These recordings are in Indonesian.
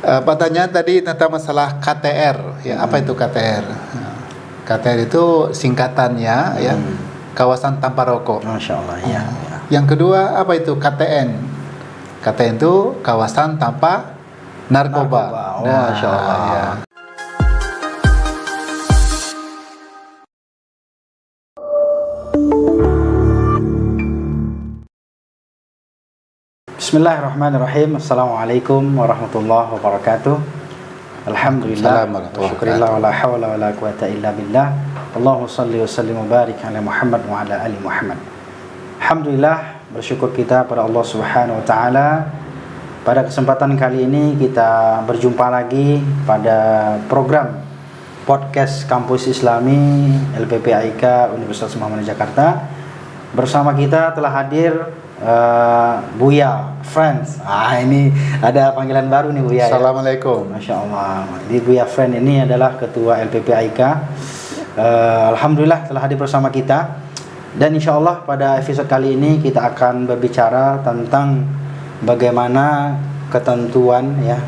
Pertanyaan tadi tentang masalah KTR, ya apa itu KTR? KTR itu singkatannya ya, kawasan tanpa rokok. Masya Allah ya. Yang kedua apa itu KTN? KTN itu kawasan tanpa narkoba. Oh, Masya Allah ya. Bismillahirrahmanirrahim. Assalamualaikum warahmatullahi wabarakatuh. Alhamdulillah wa syukurillah wa la hawla wa la quwata illa billah. Allahumma salli wa sallim wa barik ala Muhammad wa ala ali Muhammad. Alhamdulillah, bersyukur kita pada Allah Subhanahu wa taala. Pada kesempatan kali ini kita berjumpa lagi pada program podcast Kampus Islami LPPAIK Universitas Muhammadiyah Jakarta. Bersama kita telah hadir Buya Friends. Ini ada panggilan baru nih Buya. Assalamualaikum. Ya? Masya Allah. Di Buya Friend ini adalah ketua LPPAIK. Alhamdulillah telah hadir bersama kita. Dan insya Allah pada episode kali ini kita akan berbicara tentang bagaimana ketentuan ya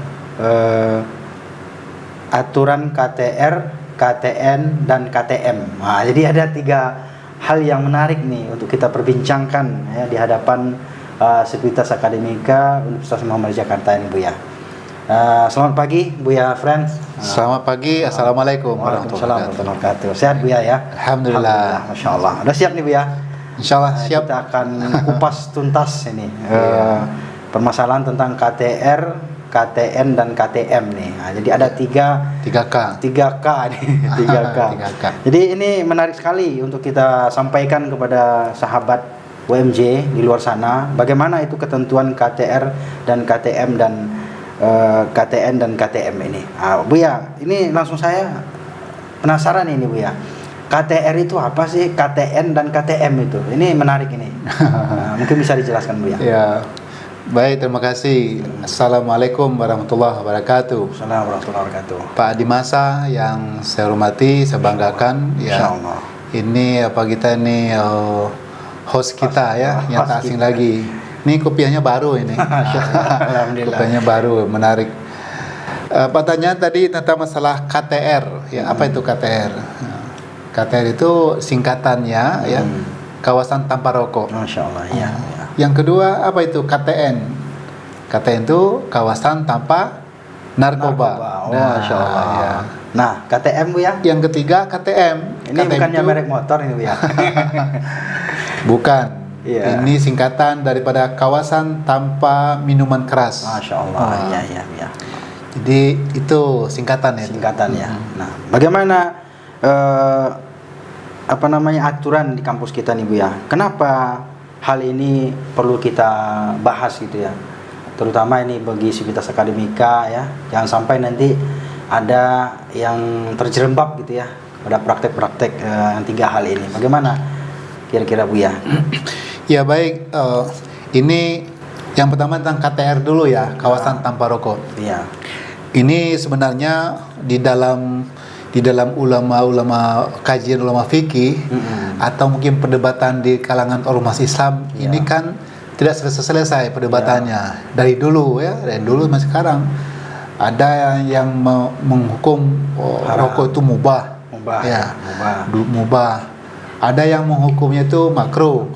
aturan KTR, KTN dan KTM. Jadi ada 3 hal yang menarik nih untuk kita perbincangkan ya di hadapan Sekuritas Akademika Universitas Muhammadiyah Jakarta ini Buya. Selamat pagi Buya Friends. Selamat pagi. Assalamualaikum warahmatullahi wabarakatuh. Sehat Buya ya? Alhamdulillah. Masya Allah. Udah siap nih Buya? Insya Allah siap. Kita akan kupas tuntas ini permasalahan tentang KTR, KTN dan KTM nih. Jadi ada 3K nih, 3K. Jadi ini menarik sekali untuk kita sampaikan kepada sahabat WMJ di luar sana. Bagaimana itu ketentuan KTR dan KTM dan KTN dan KTM ini. Buya, ini langsung saya penasaran ini Buya. KTR itu apa sih? KTN dan KTM itu. Ini menarik ini. Mungkin bisa dijelaskan Buya. Ya. Baik, terima kasih. Assalamualaikum warahmatullahi wabarakatuh. Assalamualaikum warahmatullahi wabarakatuh. Pak Adimasa yang saya hormati, saya banggakan ya. Ini kita ini host kita ya, yang tak asing lagi. Ini kopiahnya baru ini. Alhamdulillah. Kopiahnya baru, menarik. Pertanyaan tadi tentang masalah KTR, ya apa itu KTR? KTR itu singkatannya ya, kawasan tanpa rokok. Masya Allah ya. Yang kedua apa itu KTN? KTN itu kawasan tanpa narkoba. Masya Allah ya. Nah, KTM Bu ya? Yang ketiga KTM. Ini KTM bukannya itu merek motor ini Bu ya? Bukan. Iya. Ini singkatan daripada kawasan tanpa minuman keras. Masya Allah. Iya. Jadi itu singkatannya. Singkatannya. Nah, bagaimana aturan di kampus kita nih Bu ya? Kenapa hal ini perlu kita bahas gitu ya, terutama ini bagi Sekuritas Akademika ya, jangan sampai nanti ada yang terjerembab gitu ya pada praktek-praktek yang 3 hal ini. Bagaimana kira-kira Bu ya? Ya baik, ini yang pertama tentang KTR dulu ya, kawasan tanpa rokok. Iya. Ini sebenarnya di dalam ulama kajian ulama fikih atau mungkin perdebatan di kalangan ormas Islam ini kan tidak selesai perdebatannya dari dulu sampai sekarang. Ada yang menghukum rokok itu mubah. Ada yang menghukumnya itu makruh.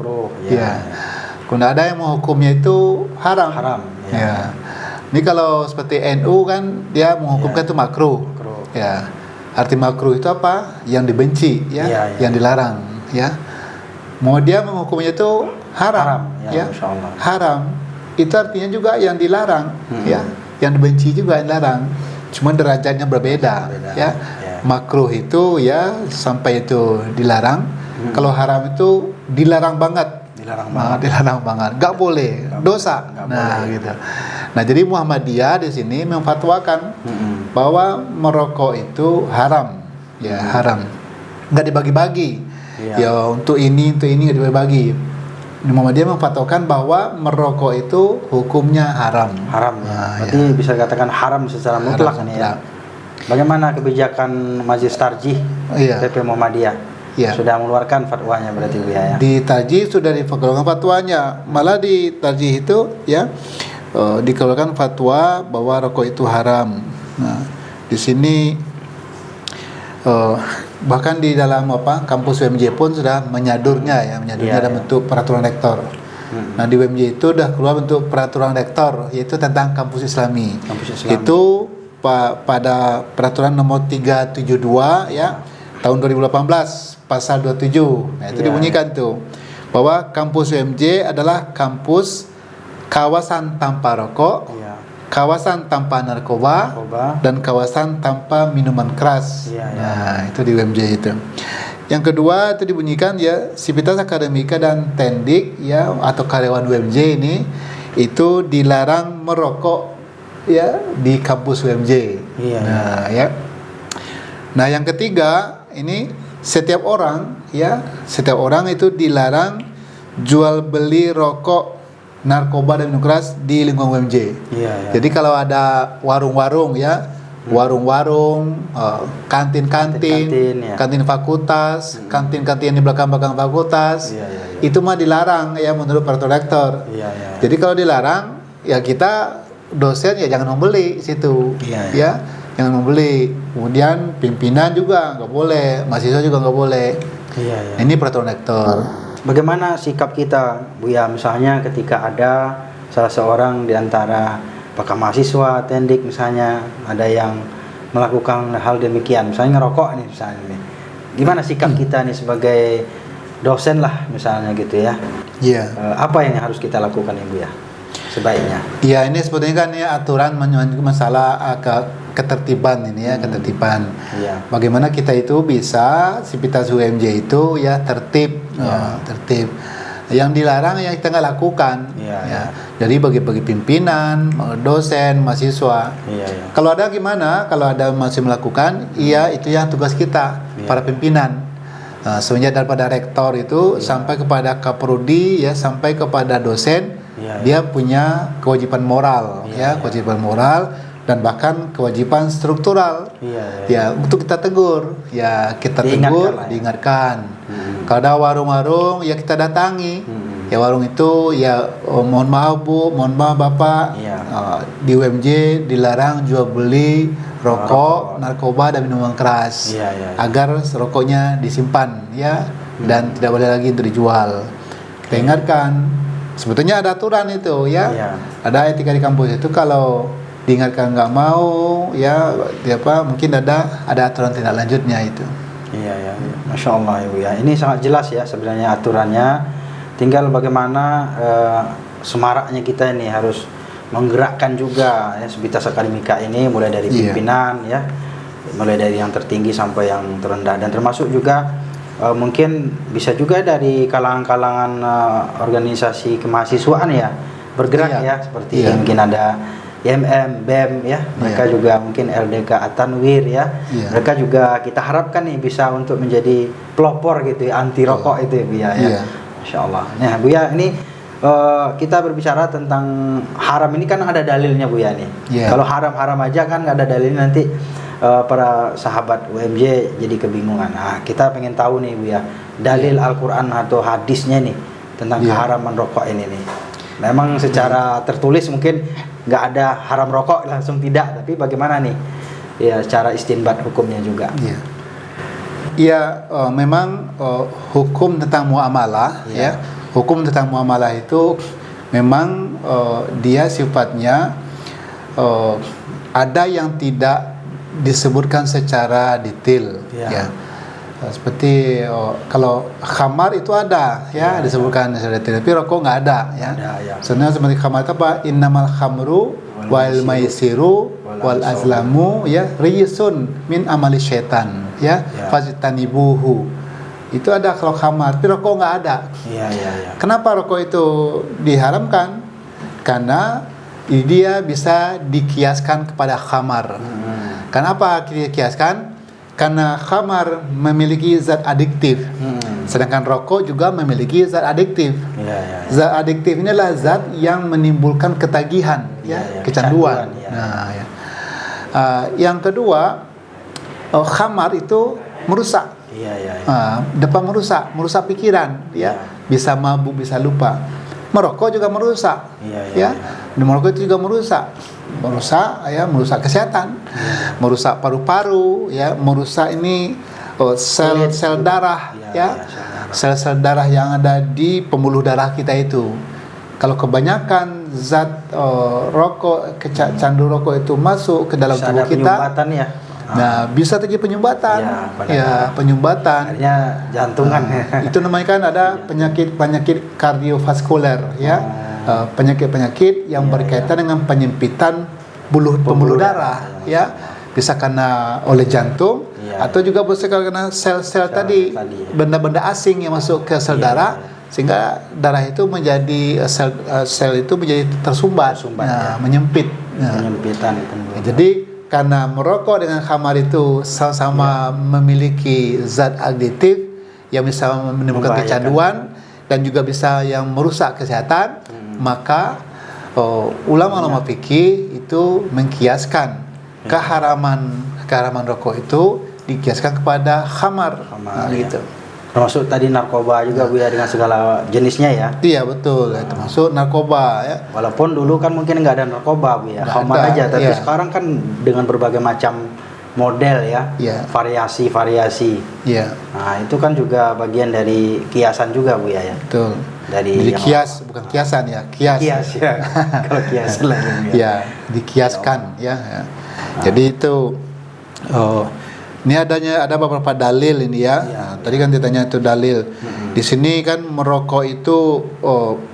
Kemudian ada yang menghukumnya itu haram. Ini kalau seperti NU kan dia menghukumkan itu makruh. Ya. Arti makruh itu apa? Yang dibenci, yang dilarang, ya. Mau dia menghukumnya itu haram, ya. Haram. Itu artinya juga yang dilarang, ya. Yang dibenci juga yang dilarang. Cuma derajatnya berbeda, ya. Makruh itu ya sampai itu dilarang. Kalau haram itu dilarang banget. Dilarang banget. Gak boleh, dosa. Gitu. Nah, jadi Muhammadiyah di sini memfatwakan bahwa merokok itu haram, haram. Nggak dibagi-bagi. Ya untuk ini nggak dibagi-bagi. Muhammadiyah memfatwakan bahwa merokok itu hukumnya haram. Berarti bisa dikatakan haram secara mutlak nih ya. Bagaimana kebijakan Majelis Tarjih PP Muhammadiyah? Sudah mengeluarkan fatwanya berarti Bu ya. Di Tarjih sudah dikeluarkan fatwanya. Malah di Tarjih itu ya dikeluarkan fatwa bahwa rokok itu haram. Nah, di sini bahkan di dalam kampus UMJ pun sudah menyadurnya dalam bentuk peraturan rektor. Nah, di UMJ itu sudah keluar bentuk peraturan rektor, yaitu tentang kampus Islami. Itu pada peraturan nomor 372 ya tahun 2018 pasal 27. Nah, itu dibunyikan tuh bahwa kampus UMJ adalah kampus kawasan tanpa rokok, kawasan tanpa narkoba, dan kawasan tanpa minuman keras. Nah, itu di UMJ itu. Yang kedua itu dibunyikan ya, Sivitas Akademika dan Tendik ya atau karyawan UMJ ini itu dilarang merokok ya di kampus UMJ. Nah, yang ketiga ini setiap orang itu dilarang jual beli rokok, narkoba dan minuman keras di lingkungan UMJ. Jadi kalau ada warung-warung kantin fakultas, kantin di belakang kampus, itu mah dilarang ya menurut peraturan rektor. Jadi kalau dilarang ya kita dosen ya jangan membeli situ, jangan membeli. Kemudian pimpinan juga nggak boleh, mahasiswa juga nggak boleh. Ini peraturan rektor. Bagaimana sikap kita, Buya, misalnya ketika ada salah seorang di antara apakah mahasiswa, tendik misalnya, ada yang melakukan hal demikian, misalnya ngerokok nih misalnya nih. Gimana sikap kita nih sebagai dosen lah misalnya gitu ya. Apa yang harus kita lakukan Ibu ya sebaiknya? Ini sebetulnya kan ya aturan masalah ketertiban ini ya, ketertiban. Bagaimana kita itu bisa Sivitas UMJ itu ya tertib, tertib. Yang dilarang yang kita nggak lakukan. Jadi bagi pimpinan, dosen, mahasiswa. Kalau ada gimana? Kalau ada masih melakukan, itu yang tugas kita, para pimpinan. Semenjak daripada rektor itu sampai kepada kaprodi ya, sampai kepada dosen, dia punya kewajiban moral, kewajiban moral dan bahkan kewajiban struktural. Untuk kita tegur, kita tegur, diingatkan. Kalau ada warung-warung ya kita datangi. Warung itu mohon maaf Bu, mohon maaf Bapak, di UMJ dilarang jual beli rokok, narkoba dan minuman keras, agar rokoknya disimpan dan tidak boleh lagi untuk dijual. Kita ingatkan. Sebetulnya ada aturan itu ada etika di kampus itu. Kalau diingatkan nggak mau mungkin ada aturan tindak lanjutnya itu. Masya Allah Ibu ya, ini sangat jelas ya sebenarnya aturannya. Tinggal bagaimana semaraknya kita ini harus menggerakkan juga ya Sivitas Akademika ini, mulai dari pimpinan mulai dari yang tertinggi sampai yang terendah, dan termasuk juga mungkin bisa juga dari kalangan-kalangan organisasi kemahasiswaan bergerak seperti mungkin ada IMM, BEM mereka juga mungkin LDK At-Tanwir mereka juga kita harapkan nih bisa untuk menjadi pelopor gitu anti rokok itu ya Bu ya. Masya Allah. Nah Bu ya, ini kita berbicara tentang haram ini kan ada dalilnya Bu ya nih. Kalau haram-haram aja kan nggak ada dalilnya, nanti para sahabat UMJ jadi kebingungan. Kita pengen tahu nih Bu ya, dalil Al-Quran atau hadisnya nih tentang keharaman rokok ini nih. Memang secara tertulis mungkin nggak ada haram rokok langsung tidak, tapi bagaimana nih secara istinbat hukumnya juga? Memang hukum tentang muamalah hukum tentang muamalah itu memang dia sifatnya ada yang tidak disebutkan secara detail seperti kalau khamar itu ada disebutkan secara detail, tapi rokok nggak ada sebenarnya. Seperti khamar itu apa? Innamal khamru wal maisiru wal azlamu risun min amali syaitan fajtanibuhu. Itu ada kalau khamar, tapi rokok nggak ada. Kenapa rokok itu diharamkan? Karena dia bisa dikiaskan kepada khamar. Kenapa dikiaskan? Karena khamar memiliki zat adiktif, sedangkan rokok juga memiliki zat adiktif. Zat adiktif ini adalah zat yang menimbulkan ketagihan, kecanduan. Yang kedua, khamar itu merusak, dapat merusak pikiran, bisa mabuk, bisa lupa. merokok juga merusak. Ya. Merokok itu juga merusak merusak kesehatan, merusak paru-paru, ya, merusak ini sel-sel darah, sel-sel darah yang ada di pembuluh darah kita itu. Kalau kebanyakan zat rokok, candu rokok itu masuk ke dalam tubuh kita, nah bisa terjadi penyumbatan, penyumbatan. Akhirnya jantungan. Itu namanya kan ada penyakit kardiovaskuler, ya, penyakit yang berkaitan dengan penyempitan pembuluh darah, ya, bisa karena oleh jantung, atau juga bisa karena sel-sel tadi, benda-benda asing yang masuk ke sel darah, sehingga darah itu menjadi sel itu menjadi tersumbat, menyempit. Penyempitan. Jadi karena merokok dengan khamar itu sama-sama memiliki zat aditif yang bisa menimbulkan kecanduan dan juga bisa yang merusak kesehatan, maka ulama-ulama fikih itu mengkiaskan keharaman rokok itu dikiaskan kepada khamar, gitu. Termasuk tadi narkoba juga Bu ya, dengan segala jenisnya ya. Iya betul, termasuk narkoba ya. Walaupun dulu kan mungkin nggak ada narkoba Bu ya, khamar aja. Tapi sekarang kan dengan berbagai macam model ya, variasi-variasi. Iya. Nah itu kan juga bagian dari kiasan juga Bu ya. Betul. Jadi kias, bukan kiasan ya, kias. Kias ya. Kalau kiasan lagi. Ya, dikiaskan ya. Jadi itu. Ini ada beberapa dalil ini ya. Tadi kan ditanya itu dalil. Di sini kan merokok itu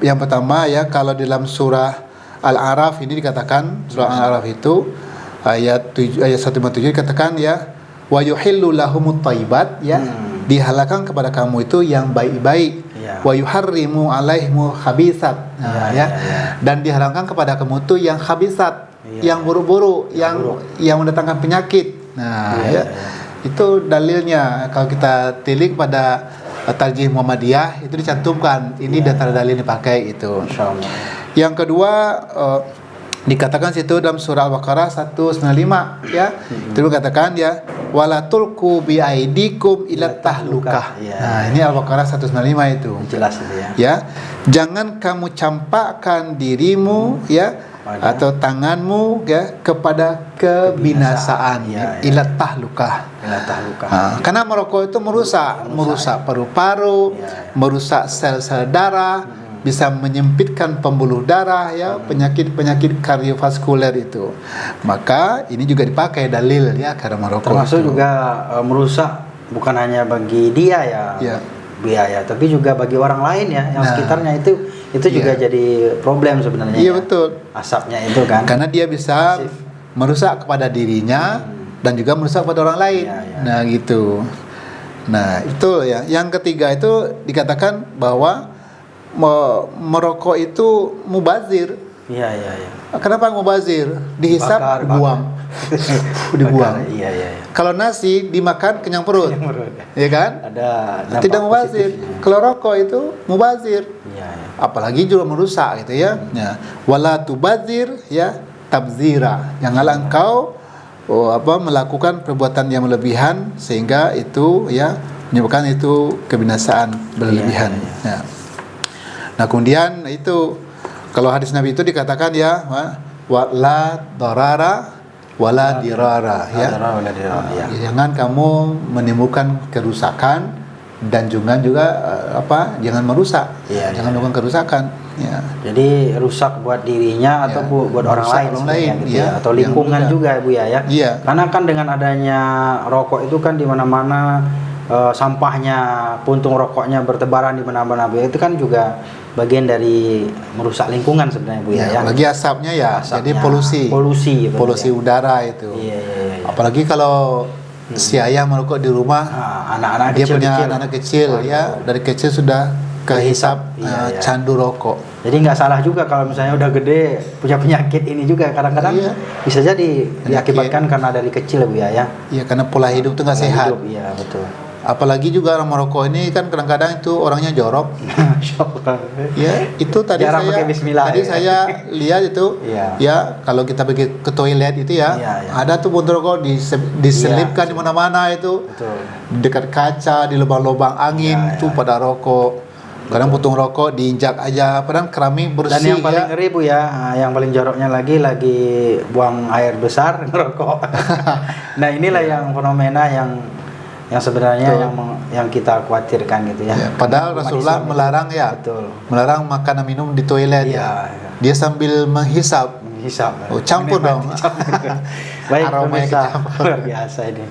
yang pertama ya, kalau di dalam surah Al-A'raf ini dikatakan, surah Al-A'raf itu ayat 157 dikatakan ya, wa yuhillu lahumut thayyibat ya, dihalalkan kepada kamu itu yang baik-baik. Wa yuharrimu alaihimul khabisat. Dan diharamkan kepada kamu itu yang khabisat, yang buruk-buruk, yang mendatangkan penyakit. Itu dalilnya. Kalau kita tilik pada Tarjih Muhammadiyah itu dicantumkan ini data dalil dipakai itu. Yang kedua dikatakan situ dalam surah Al-Baqarah 195 ya. Itu dikatakan ya, wala tulqu bi aidikum ila tahlukah. Nah, ini Al-Baqarah 195 itu. Jelas itu ya. Ya. Jangan kamu campakkan dirimu ya atau tanganmu ya kepada kebinasaan, ila tahlukah. Karena merokok itu merusak paru-paru, merusak sel-sel darah, bisa menyempitkan pembuluh darah ya, penyakit kardiovaskuler itu. Maka ini juga dipakai dalil ya, karena merokok termasuk itu juga merusak bukan hanya bagi dia ya. Biaya, tapi juga bagi orang lain ya, yang sekitarnya itu juga jadi problem sebenarnya. Iya betul. Asapnya itu kan. Karena dia bisa merusak kepada dirinya dan juga merusak kepada orang lain. Nah gitu. Nah itu ya. Yang ketiga itu dikatakan bahwa merokok itu mubazir. Iya. Kenapa mubazir? Dihisap, buang. Dibuang. Iya. Kalau nasi dimakan kenyang perut. Ya kan? Tidak mubazir. Kalau rokok itu mubazir. Apalagi juga merusak gitu ya. Wala tubazir ya tabzira. Janganlah engkau melakukan perbuatan yang melebihan sehingga itu ya menyebabkan itu kebinasaan berlebihan. Nah, kemudian itu kalau hadis Nabi itu dikatakan ya, wala darara wala dirara ya. Jangan kamu menimbulkan kerusakan dan juga jangan merusak. Jangan melakukan kerusakan ya. Jadi rusak buat dirinya atau buat orang lain gitu ya. Atau lingkungan juga Bu ya. Karena kan dengan adanya rokok itu kan di mana-mana sampahnya, puntung rokoknya bertebaran di mana-mana Bu. Itu kan juga bagian dari merusak lingkungan sebenarnya Bu ya. Lagi asapnya ya. Jadi polusi udara itu. Iya. Apalagi kalau si ayah merokok di rumah, anak-anak dia punya anak kecil ya, dari kecil sudah kehisap candu rokok. Jadi nggak salah juga kalau misalnya udah gede punya penyakit ini juga, kadang-kadang bisa jadi diakibatkan karena dari kecil Bu ya. Iya, karena pola hidup itu nggak sehat. Iya betul. Apalagi juga orang merokok ini kan kadang-kadang itu orangnya jorok. Ya, itu tadi saya lihat itu. Ya, kalau kita pergi ke toilet itu ada tuh puntung rokok diselipkan di mana-mana itu. Betul. Dekat kaca, di lubang-lubang angin tuh pada rokok. Kadang putung rokok diinjak aja, padahal keramik bersih. Dan yang paling ya. ngeri Bu ya, yang paling joroknya lagi buang air besar ngerokok. Nah inilah yang fenomena yang sebenarnya yang kita khawatirkan gitu ya. Padahal Rasulullah melarang ya. Betul. Melarang makan dan minum di toilet ya. Dia sambil menghisap. Oh, campur dong. Baik, aromanya pemirsa, luar biasa ini.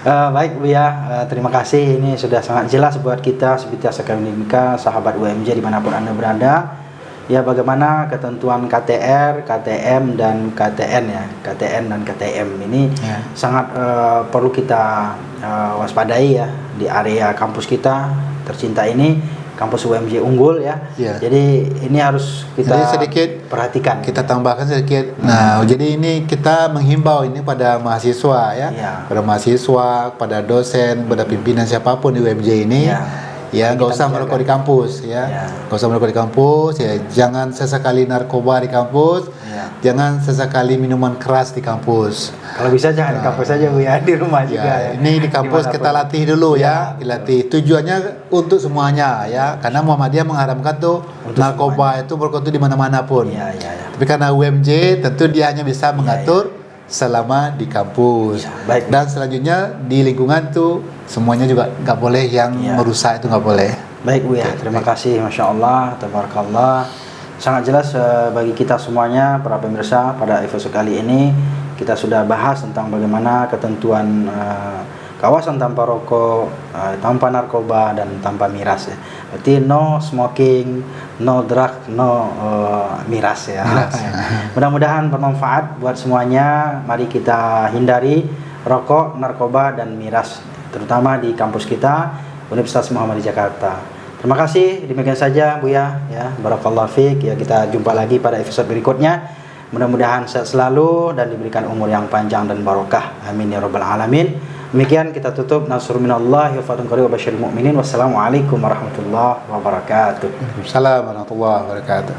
Baik Bu ya, terima kasih, ini sudah sangat jelas buat kita Sivitas Akademika, sahabat UMJ dimanapun Anda berada. Ya, bagaimana ketentuan KTR, KTM dan KTN ya, KTN dan KTM ini sangat perlu kita waspadai ya di area kampus kita tercinta ini. Kampus UMJ unggul ya. Jadi ini harus kita sedikit perhatikan. Kita tambahkan sedikit. Nah, jadi ini kita menghimbau ini pada mahasiswa ya. Pada mahasiswa, pada dosen, pada pimpinan siapapun di UMJ ini. Ya, nggak usah merokok di kampus ya. Nggak usah merokok di kampus ya. Jangan sesekali narkoba di kampus. Jangan sesekali minuman keras di kampus. Kalau bisa jangan di kampus saja Bu ya, di rumah juga ya. Ini di kampus kita latih dulu ya. Dilatih. Tujuannya untuk semuanya ya. Karena Muhammadiyah mengharamkan tuh untuk narkoba semuanya. Itu merokok itu di mana-mana pun. Tapi karena UMJ tentu dia hanya bisa mengatur selama di kampus. Baik. Dan selanjutnya di lingkungan tuh semuanya juga nggak boleh yang merusak, itu nggak boleh. Baik Bu ya, terima kasih, Masya Allah, tabarakallah. Sangat jelas bagi kita semuanya para pemirsa, pada episode kali ini kita sudah bahas tentang bagaimana ketentuan kawasan tanpa rokok, tanpa narkoba dan tanpa miras ya. Berarti no smoking, no drug, no miras ya. Mudah-mudahan bermanfaat buat semuanya. Mari kita hindari rokok, narkoba dan miras, terutama di kampus kita Universitas Muhammadiyah Jakarta. Terima kasih, demikian saja Bu ya. Barakallahu fiik. Ya, kita jumpa lagi pada episode berikutnya. Mudah-mudahan sehat selalu dan diberikan umur yang panjang dan barokah. Amin ya rabbal alamin. Demikian kita tutup. Nasrun minallahi wa fathun qarib wa basyiril mu'minin. Wassalamualaikum warahmatullahi wabarakatuh. Waalaikumsalam warahmatullahi wabarakatuh.